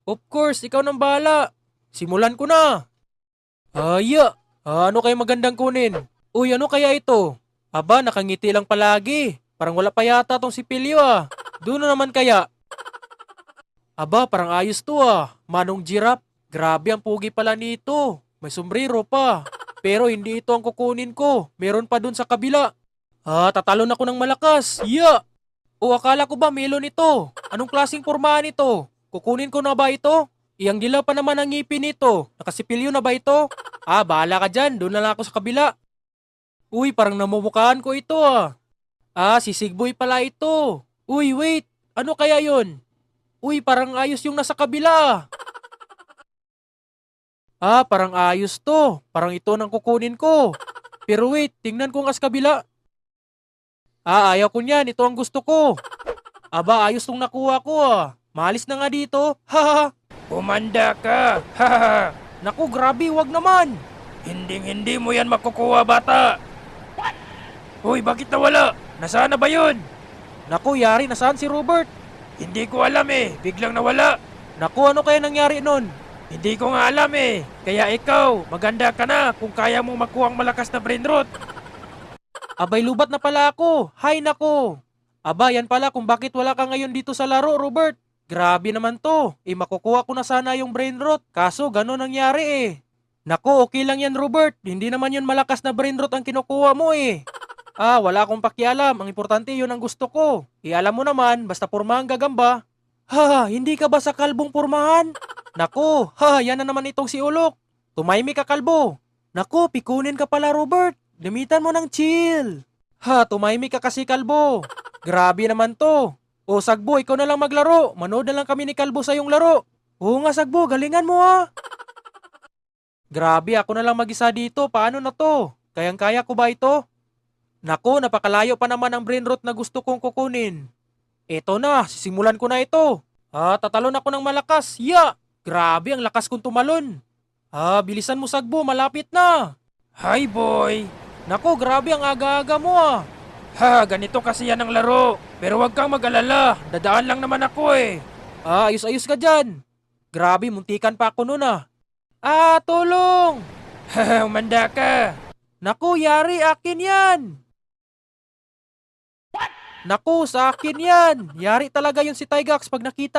Of course, ikaw nang bahala. Simulan ko na. Ano kaya magandang kunin? Uy, ano kaya ito? Aba, nakangiti lang palagi. Parang wala pa yata tong si Pilyo ah. Doon na naman kaya. Aba, parang ayos to ah. Manong Giraffe. Grabe ang pugi pala nito. May sombrero pa. Pero hindi ito ang kukunin ko. Meron pa dun sa kabila. Tatalon ako ng malakas. O akala ko ba melon ito? Anong klaseng pormahan ito? Kukunin ko na ba ito? Iyang dilaw pa naman ang ngipin nito. Nakasipilyo na ba ito? Bahala ka dyan. Doon na lang ako sa kabila. Uy, parang namumukhaan ko ito ah. Si Sigboy pala ito. Uy, wait. Ano kaya yon? Uy, parang ayos yung nasa kabila. Parang ayos to. Parang ito nang kukunin ko. Pero wait, tingnan ko nga sa kabila. Ayaw ko niyan. Ito ang gusto ko. Aba, ayos tong nakuha ko ah. Malis na nga dito. Haha. Umanda ka! Haha! Naku, grabe, wag naman. Hindi mo yan makukuha, bata! Hoy, bakit nawala? Nasaan na ba yun? Naku, yari, nasaan si Robert? Hindi ko alam eh, biglang nawala. Naku, ano kaya nangyari nun? Hindi ko nga alam eh. Kaya ikaw, maganda ka na kung kaya mong makuha ang malakas na brain rot. Abay, lubat na pala ako. Hay nako. Aba, yan pala kung bakit wala ka ngayon dito sa laro, Robert. Grabe naman to. Makukuha ko na sana yung brain rot. Kaso, gano'n nangyari eh. Naku, okay lang yan, Robert. Hindi naman yun malakas na brain rot ang kinukuha mo eh. Wala akong pakialam. Ang importante yun ang gusto ko. Alam mo naman, basta pormahan gagamba. Hindi ka ba sa kalbong pormahan? Naku, yan na naman itong si Ulok. Tumaymi ka, kalbo. Naku, pikunin ka pala, Robert. Gamitan mo ng chill. Tumaymi ka kasi, kalbo. Grabe naman to. O Sagbo, ikaw na lang maglaro. Manood na lang kami ni Kalbo sa iyong laro. Oo nga Sagbo, galingan mo ha. Grabe, ako na lang mag-isa dito. Paano na to? Kayang-kaya ko ba ito? Naku, napakalayo pa naman ang brain rot na gusto kong kukunin. Eto na, sisimulan ko na ito. Tatalon ako ng malakas. Grabe, ang lakas kong tumalon. Bilisan mo Sagbo, malapit na. Hi boy! Naku, grabe ang aga-aga mo ah. Ganito kasi yan ang laro. Pero wag kang mag-alala, dadaan lang naman ako eh. Ayos-ayos ka dyan. Grabe, muntikan pa ako nun ah. Tulong! Umanda ka! Naku, yari, akin yan! Naku, sa akin yan! Yari talaga yun si Tygax pag nakita